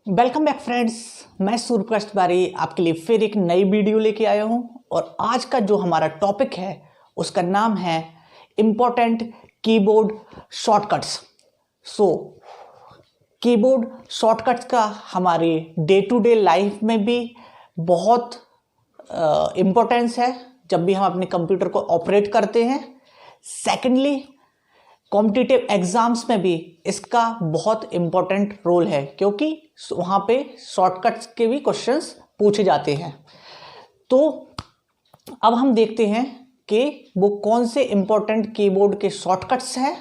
Welcome back friends. मैं सूर्यप्रकाश तिवारी आपके लिए फिर एक नई वीडियो लेके आया हूं और आज का जो हमारा टॉपिक है उसका नाम है important keyboard shortcuts. Keyboard shortcuts का हमारे डे टू डे लाइफ में भी बहुत इम्पोर्टेंस है जब भी हम अपने कंप्यूटर को ऑपरेट करते हैं। सेकेंडली, कॉम्पिटिटिव एग्जाम्स में भी इसका बहुत इम्पोर्टेंट रोल है क्योंकि वहाँ पे शॉर्टकट्स के भी क्वेश्चंस पूछे जाते हैं। तो अब हम देखते हैं कि वो कौन से इम्पोर्टेंट कीबोर्ड के शॉर्टकट्स हैं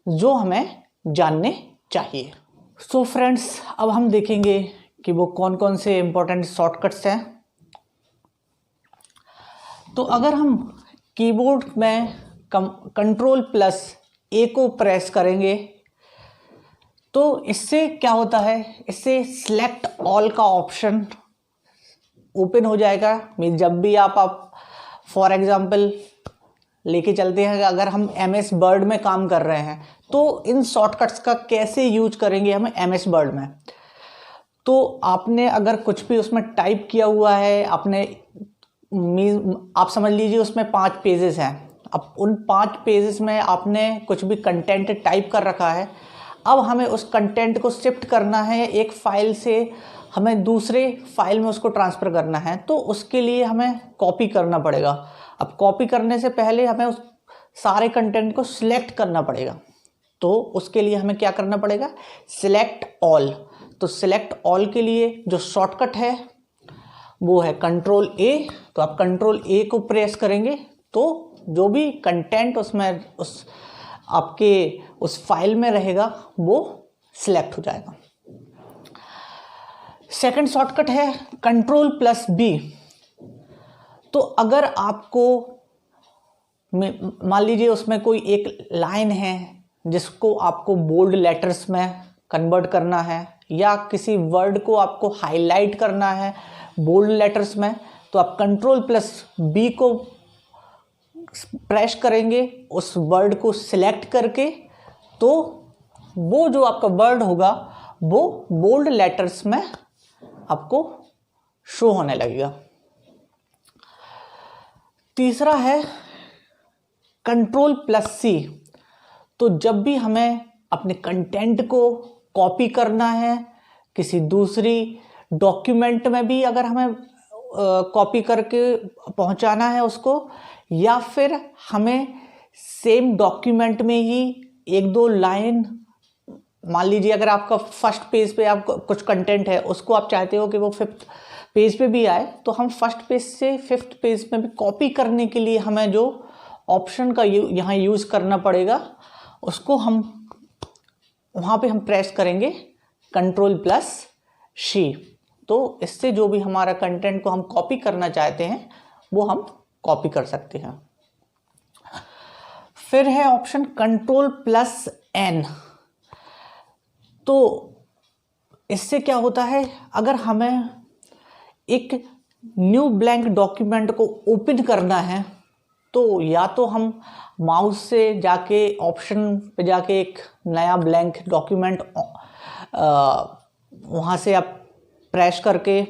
जो हमें जानने चाहिए। सो फ्रेंड्स, अब हम देखेंगे कि वो कौन कौन से इम्पोर्टेंट शॉर्टकट्स हैं। तो अगर हम कीबोर्ड में कंट्रोल प्लस ए को प्रेस करेंगे तो इससे क्या होता है, इससे सिलेक्ट ऑल का ऑप्शन ओपन हो जाएगा। मीन जब भी आप फॉर एग्जांपल लेके चलते हैं, अगर हम MS वर्ड में काम कर रहे हैं तो इन शॉर्टकट्स का कैसे यूज करेंगे हम MS वर्ड में। तो आपने अगर कुछ भी उसमें टाइप किया हुआ है, आप समझ लीजिए उसमें 5 पेजेस हैं। अब उन 5 पेजेस में आपने कुछ भी कंटेंट टाइप कर रखा है। अब हमें उस कंटेंट को शिफ्ट करना है, एक फाइल से हमें दूसरे फाइल में उसको ट्रांसफ़र करना है, तो उसके लिए हमें कॉपी करना पड़ेगा। अब कॉपी करने से पहले हमें उस सारे कंटेंट को सिलेक्ट करना पड़ेगा। तो उसके लिए हमें क्या करना पड़ेगा, सिलेक्ट ऑल। तो सिलेक्ट ऑल के लिए जो शॉर्टकट है वो है कंट्रोल A। तो आप कंट्रोल A को प्रेस करेंगे तो जो भी कंटेंट उसमें आपके उस फाइल में रहेगा वो सिलेक्ट हो जाएगा। सेकंड शॉर्टकट है कंट्रोल प्लस B। तो अगर आपको मान लीजिए उसमें कोई एक लाइन है जिसको आपको बोल्ड लेटर्स में कन्वर्ट करना है या किसी वर्ड को आपको हाईलाइट करना है बोल्ड लेटर्स में, तो आप कंट्रोल प्लस B को प्रेस करेंगे उस वर्ड को सिलेक्ट करके, तो वो जो आपका वर्ड होगा वो बोल्ड लेटर्स में आपको शो होने लगेगा। तीसरा है कंट्रोल प्लस C। तो जब भी हमें अपने कंटेंट को कॉपी करना है किसी दूसरी डॉक्यूमेंट में भी, अगर हमें कॉपी करके पहुंचाना है उसको, या फिर हमें सेम डॉक्यूमेंट में ही एक दो लाइन, मान लीजिए अगर आपका फर्स्ट पेज पे आपका कुछ कंटेंट है उसको आप चाहते हो कि वो 5th पेज पे भी आए, तो हम फर्स्ट पेज से 5th पेज में भी कॉपी करने के लिए हमें जो ऑप्शन का यहाँ यूज़ करना पड़ेगा उसको हम वहाँ पे हम प्रेस करेंगे कंट्रोल प्लस C। तो इससे जो भी हमारा कंटेंट को हम कॉपी करना चाहते हैं वो हम कॉपी कर सकते हैं। फिर है ऑप्शन कंट्रोल प्लस N। तो इससे क्या होता है, अगर हमें एक न्यू ब्लैंक डॉक्यूमेंट को ओपन करना है तो या तो हम माउस से जाके ऑप्शन पे जाके एक नया ब्लैंक डॉक्यूमेंट वहाँ से आप प्रेस करके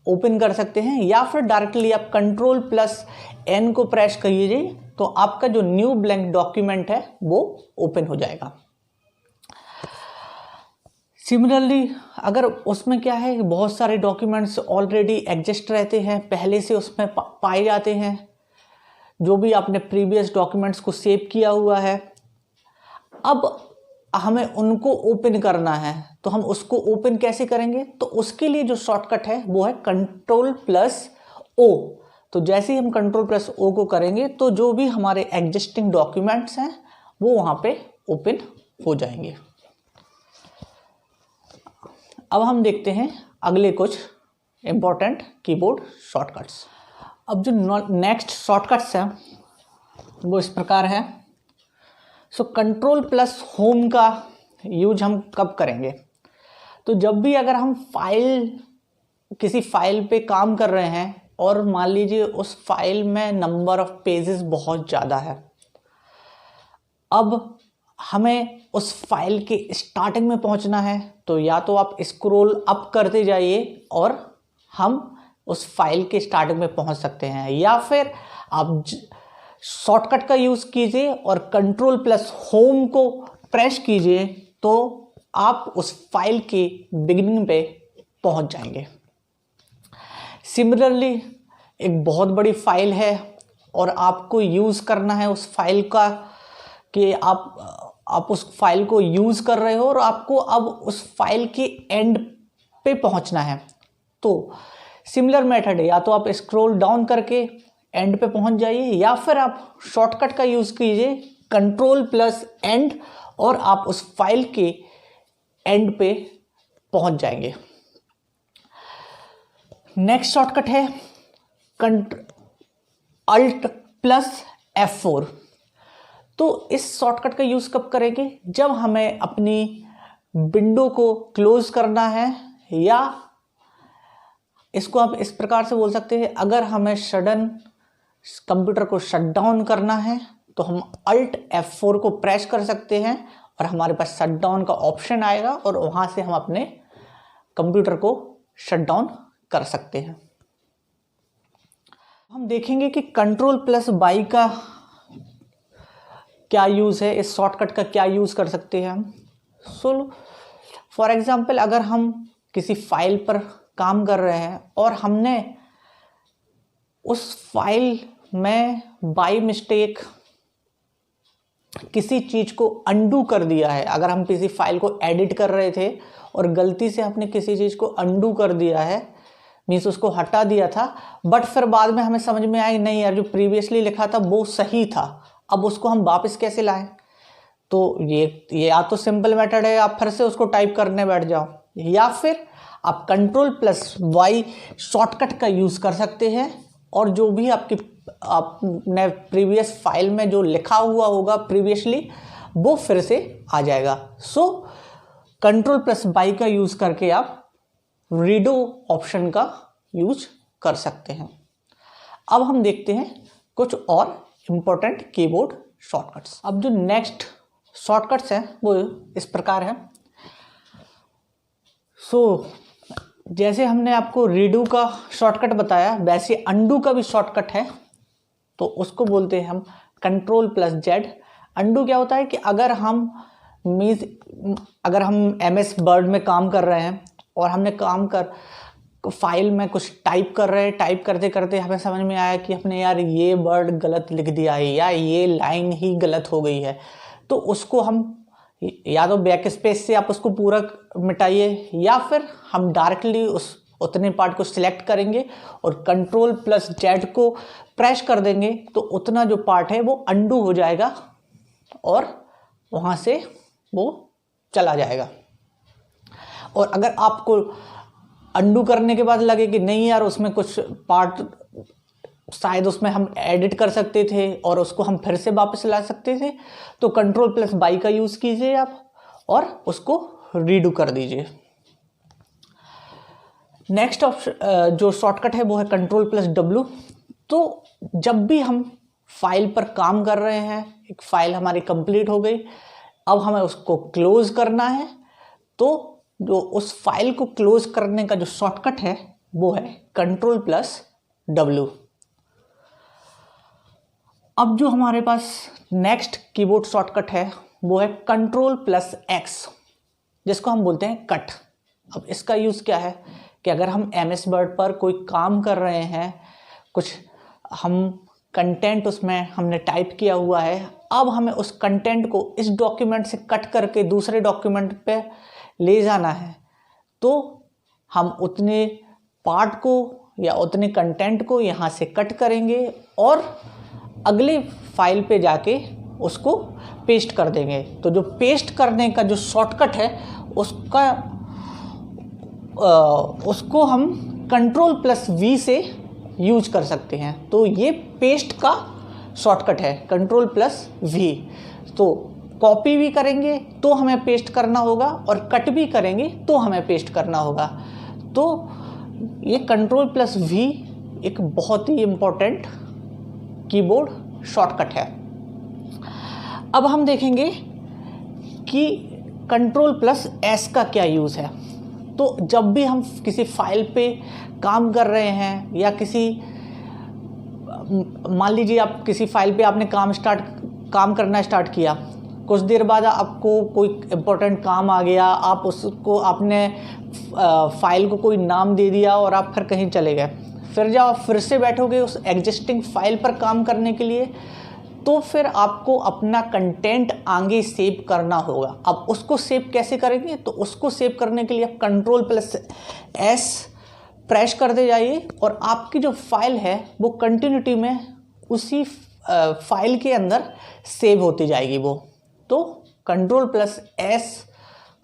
ओपन कर सकते हैं, या फिर डायरेक्टली आप कंट्रोल प्लस N को प्रेस करिए तो आपका जो न्यू ब्लैंक डॉक्यूमेंट है वो ओपन हो जाएगा। सिमिलरली अगर उसमें क्या है, बहुत सारे डॉक्यूमेंट्स ऑलरेडी एग्जिस्ट रहते हैं, पहले से उसमें पाए जाते हैं, जो भी आपने प्रीवियस डॉक्यूमेंट्स को सेव किया हुआ है, अब हमें उनको ओपन करना है तो हम उसको ओपन कैसे करेंगे, तो उसके लिए जो शॉर्टकट है वो है कंट्रोल प्लस O। तो जैसे ही हम कंट्रोल प्लस O को करेंगे तो जो भी हमारे एग्जिस्टिंग डॉक्यूमेंट्स हैं वो वहाँ पे ओपन हो जाएंगे। अब हम देखते हैं अगले कुछ इम्पोर्टेंट कीबोर्ड शॉर्टकट्स। अब जो नेक्स्ट शॉर्टकट्स हैं वो इस प्रकार है। कंट्रोल प्लस होम का यूज हम कब करेंगे, तो जब भी अगर हम किसी फाइल पे काम कर रहे हैं और मान लीजिए उस फाइल में नंबर ऑफ पेजेस बहुत ज़्यादा है। अब हमें उस फाइल के स्टार्टिंग में पहुंचना है तो या तो आप स्क्रॉल अप करते जाइए और हम उस फाइल के स्टार्टिंग में पहुंच सकते हैं, या फिर आप शॉर्टकट का यूज़ कीजिए और कंट्रोल प्लस होम को प्रेस कीजिए तो आप उस फाइल के बिगिनिंग पे पहुंच जाएंगे। सिमिलरली एक बहुत बड़ी फाइल है और आपको यूज़ करना है उस फाइल का कि आप उस फाइल को यूज़ कर रहे हो और आपको अब उस फाइल के एंड पे पहुंचना है। तो सिमिलर मेथड है, या तो आप स्क्रॉल डाउन करके एंड पे पहुंच जाइए या फिर आप शॉर्टकट का यूज़ कीजिए कंट्रोल प्लस एंड और आप उस फाइल के एंड पे पहुंच जाएंगे। नेक्स्ट शॉर्टकट है अल्ट प्लस F4। तो इस शॉर्टकट का यूज़ कब करेंगे? जब हमें अपनी विंडो को क्लोज करना है, या इसको आप इस प्रकार से बोल सकते हैं, अगर हमें सडन कंप्यूटर को शट डाउन करना है तो हम अल्ट F4 को प्रेस कर सकते हैं और हमारे पास शट डाउन का ऑप्शन आएगा और वहाँ से हम अपने कंप्यूटर को शट डाउन कर सकते हैं। हम देखेंगे कि कंट्रोल प्लस बाई का क्या यूज़ है, इस शॉर्टकट का क्या यूज़ कर सकते हैं हम। सो फॉर एग्जांपल अगर हम किसी फाइल पर काम कर रहे हैं और हमने उस फाइल में बाय मिस्टेक किसी चीज़ को अंडू कर दिया है, अगर हम किसी फाइल को एडिट कर रहे थे और गलती से हमने किसी चीज़ को अंडू कर दिया है, मीन्स उसको हटा दिया था, बट फिर बाद में हमें समझ में आया नहीं यार जो प्रीवियसली लिखा था वो सही था, अब उसको हम वापस कैसे लाएं। तो ये या तो सिंपल मेथड है, आप फिर से उसको टाइप करने बैठ जाओ, या फिर आप कंट्रोल प्लस वाई शॉर्टकट का यूज़ कर सकते हैं और जो भी आपने प्रीवियस फाइल में जो लिखा हुआ होगा प्रीवियसली वो फिर से आ जाएगा। सो कंट्रोल प्लस बाई का यूज़ करके आप रीडो ऑप्शन का यूज कर सकते हैं। अब हम देखते हैं कुछ और इम्पोर्टेंट कीबोर्ड शॉर्टकट्स। अब जो नेक्स्ट शॉर्टकट्स हैं वो इस प्रकार हैं। जैसे हमने आपको रीडू का शॉर्टकट बताया, वैसे अंडू का भी शॉर्टकट है, तो उसको बोलते हैं हम कंट्रोल प्लस जेड। अंडू क्या होता है कि अगर हम MS वर्ड में काम कर रहे हैं और हमने फाइल में कुछ टाइप कर रहे हैं, टाइप करते करते हमें समझ में आया कि हमने यार ये वर्ड गलत लिख दिया है या ये लाइन ही गलत हो गई है, तो उसको हम या तो बैक स्पेस से आप उसको पूरा मिटाइए या फिर हम डायरेक्टली उतने पार्ट को सिलेक्ट करेंगे और कंट्रोल प्लस जेड को प्रेस कर देंगे तो उतना जो पार्ट है वो अंडू हो जाएगा और वहाँ से वो चला जाएगा। और अगर आपको अंडू करने के बाद लगे कि नहीं यार उसमें कुछ पार्ट शायद उसमें हम एडिट कर सकते थे और उसको हम फिर से वापस ला सकते थे, तो कंट्रोल प्लस बाई का यूज़ कीजिए आप और उसको रीडू कर दीजिए। नेक्स्ट ऑप्शन जो शॉर्टकट है वो है कंट्रोल प्लस डब्ल्यू। तो जब भी हम फाइल पर काम कर रहे हैं, एक फाइल हमारी कंप्लीट हो गई, अब हमें उसको क्लोज करना है, तो जो उस फाइल को क्लोज करने का जो शॉर्टकट है वो है कंट्रोल प्लस डब्ल्यू। अब जो हमारे पास नेक्स्ट कीबोर्ड शॉर्टकट है वो है कंट्रोल प्लस एक्स, जिसको हम बोलते हैं कट। अब इसका यूज़ क्या है कि अगर हम MS वर्ड पर कोई काम कर रहे हैं, कुछ हम कंटेंट उसमें हमने टाइप किया हुआ है, अब हमें उस कंटेंट को इस डॉक्यूमेंट से कट करके दूसरे डॉक्यूमेंट पे ले जाना है, तो हम उतने पार्ट को या उतने कंटेंट को यहाँ से कट करेंगे और अगले फाइल पे जाके उसको पेस्ट कर देंगे। तो जो पेस्ट करने का जो शॉर्टकट है उसको हम कंट्रोल प्लस V से यूज कर सकते हैं। तो ये पेस्ट का शॉर्टकट है कंट्रोल प्लस V। तो कॉपी भी करेंगे तो हमें पेस्ट करना होगा और कट भी करेंगे तो हमें पेस्ट करना होगा। तो ये कंट्रोल प्लस V एक बहुत ही इम्पोर्टेंट कीबोर्ड शॉर्टकट है। अब हम देखेंगे कि कंट्रोल प्लस एस का क्या यूज़ है। तो जब भी हम किसी फाइल पे काम कर रहे हैं या मान लीजिए आप किसी फाइल पे आपने काम करना स्टार्ट किया, कुछ देर बाद आपको कोई इम्पोर्टेंट काम आ गया, आप उसको आपने फाइल को कोई नाम दे दिया और आप फिर कहीं चले गए, फिर जब आप फिर से बैठोगे उस एग्जिस्टिंग फाइल पर काम करने के लिए, तो फिर आपको अपना कंटेंट आगे सेव करना होगा। अब उसको सेव कैसे करेंगे, तो उसको सेव करने के लिए आप कंट्रोल प्लस एस प्रेस करते जाइए और आपकी जो फाइल है वो कंटिन्यूटी में उसी फाइल के अंदर सेव होती जाएगी वो। तो कंट्रोल प्लस एस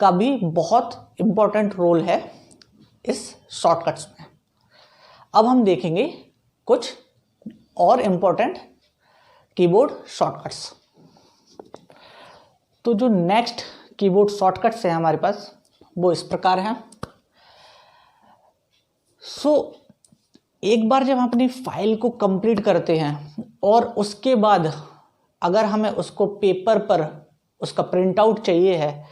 का भी बहुत इम्पोर्टेंट रोल है इस शॉर्टकट्स में। अब हम देखेंगे कुछ और इम्पोर्टेंट कीबोर्ड शॉर्टकट्स। तो जो नेक्स्ट कीबोर्ड शॉर्टकट्स हैं हमारे पास वो इस प्रकार हैं। एक बार जब हम अपनी फाइल को कंप्लीट करते हैं और उसके बाद अगर हमें उसको पेपर पर उसका प्रिंट आउट चाहिए है,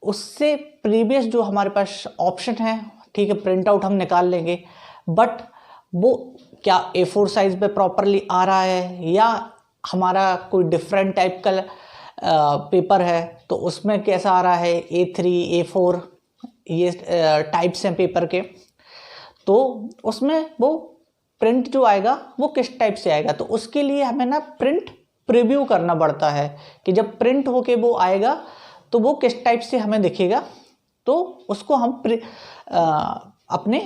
उससे प्रीवियस जो हमारे पास ऑप्शन है, ठीक है, प्रिंट आउट हम निकाल लेंगे, बट वो क्या A4 साइज पे प्रॉपरली आ रहा है या हमारा कोई डिफरेंट टाइप का पेपर है तो उसमें कैसा आ रहा है, A3 A4 ये टाइप्स हैं पेपर के, तो उसमें वो प्रिंट जो आएगा वो किस टाइप से आएगा। तो उसके लिए हमें ना प्रिंट प्रीव्यू करना पड़ता है कि जब प्रिंट होके वो आएगा तो वो किस टाइप से हमें दिखेगा। तो उसको हम अपने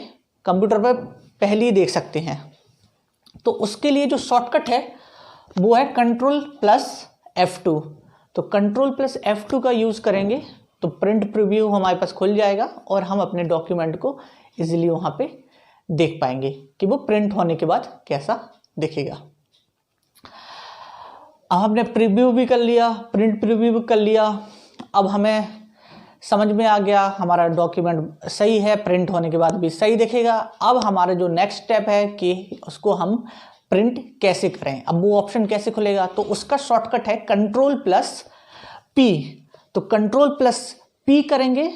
कंप्यूटर पर पहले ही देख सकते हैं। तो उसके लिए जो शॉर्टकट है वो है कंट्रोल प्लस F2। तो कंट्रोल प्लस F2 का यूज़ करेंगे तो प्रिंट प्रीव्यू हमारे पास खुल जाएगा और हम अपने डॉक्यूमेंट को इजीली वहाँ पे देख पाएंगे कि वो प्रिंट होने के बाद कैसा दिखेगा। अब हमने प्रीव्यू भी कर लिया, प्रिंट प्रीव्यू भी कर लिया, अब हमें समझ में आ गया हमारा डॉक्यूमेंट सही है, प्रिंट होने के बाद भी सही दिखेगा। अब हमारा जो नेक्स्ट स्टेप है कि उसको हम प्रिंट कैसे करें। अब वो ऑप्शन कैसे खुलेगा, तो उसका शॉर्टकट है कंट्रोल प्लस P। तो कंट्रोल प्लस P करेंगे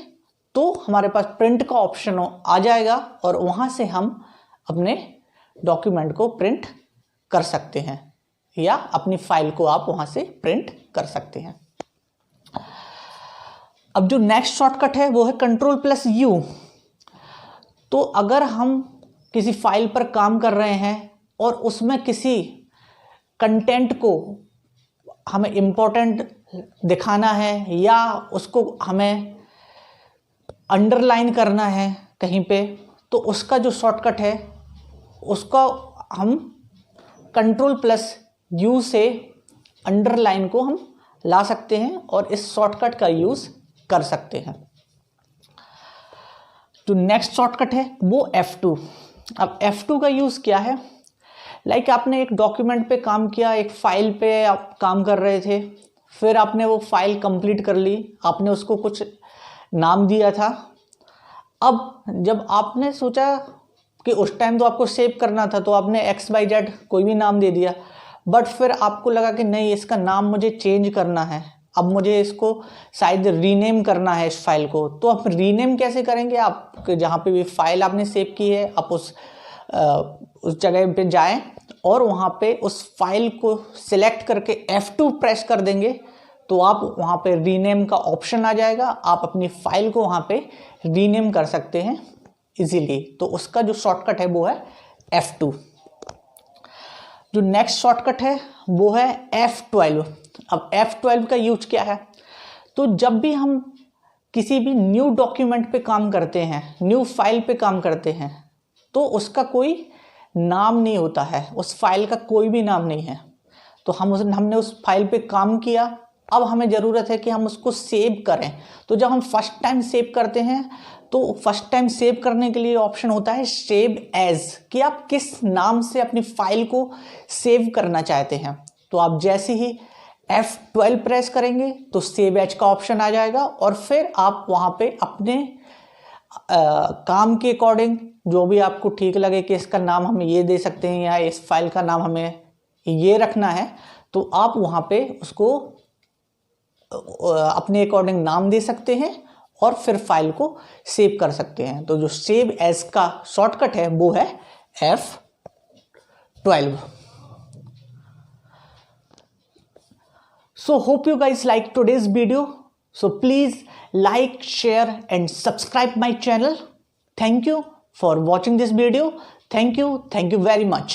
तो हमारे पास प्रिंट का ऑप्शन आ जाएगा और वहाँ से हम अपने डॉक्यूमेंट को प्रिंट कर सकते हैं या अपनी फाइल को आप वहाँ से प्रिंट कर सकते हैं। अब जो नेक्स्ट शॉर्टकट है वो है कंट्रोल प्लस U। तो अगर हम किसी फाइल पर काम कर रहे हैं और उसमें किसी कंटेंट को हमें इम्पोर्टेंट दिखाना है या उसको हमें अंडरलाइन करना है कहीं पे, तो उसका जो शॉर्टकट है उसका हम कंट्रोल प्लस U से अंडरलाइन को हम ला सकते हैं और इस शॉर्टकट का यूज़ कर सकते हैं। जो नेक्स्ट शॉर्टकट है वो F2। अब F2 का यूज़ क्या है, लाइक आपने एक डॉक्यूमेंट पे काम किया, एक फाइल पे आप काम कर रहे थे, फिर आपने वो फाइल कंप्लीट कर ली, आपने उसको कुछ नाम दिया था। अब जब आपने सोचा कि उस टाइम तो आपको सेव करना था तो आपने XYZ कोई भी नाम दे दिया, बट फिर आपको लगा कि नहीं इसका नाम मुझे चेंज करना है, अब मुझे इसको शायद रीनेम करना है इस फाइल को। तो आप रीनेम कैसे करेंगे, आप जहाँ पे भी फाइल आपने सेव की है आप उस जगह पे जाएं और वहाँ पे उस फाइल को सिलेक्ट करके F2 प्रेस कर देंगे तो आप वहाँ पे रीनेम का ऑप्शन आ जाएगा, आप अपनी फाइल को वहाँ पे रीनेम कर सकते हैं इजीली। तो उसका जो शॉर्टकट है वो है F2। जो नेक्स्ट शॉर्टकट है वो है F12। अब F12 का यूज क्या है, तो जब भी हम किसी भी न्यू डॉक्यूमेंट पे काम करते हैं, न्यू फाइल पे काम करते हैं, तो उसका कोई नाम नहीं होता है, उस फाइल का कोई भी नाम नहीं है। तो हमने उस फाइल पे काम किया, अब हमें ज़रूरत है कि हम उसको सेव करें। तो जब हम फर्स्ट टाइम सेव करते हैं तो फर्स्ट टाइम सेव करने के लिए ऑप्शन होता है सेव एज, कि आप किस नाम से अपनी फाइल को सेव करना चाहते हैं। तो आप जैसे ही F12 प्रेस करेंगे तो सेव एज का ऑप्शन आ जाएगा और फिर आप वहाँ पे अपने काम के अकॉर्डिंग जो भी आपको ठीक लगे कि इसका नाम हम ये दे सकते हैं या इस फाइल का नाम हमें ये रखना है, तो आप वहाँ पे उसको अपने अकॉर्डिंग नाम दे सकते हैं और फिर फाइल को सेव कर सकते हैं। तो जो सेव एज का शॉर्टकट है वो है F12। So hope you guys like today's video. So please like, share and subscribe my channel. Thank you for watching this video. Thank you very much.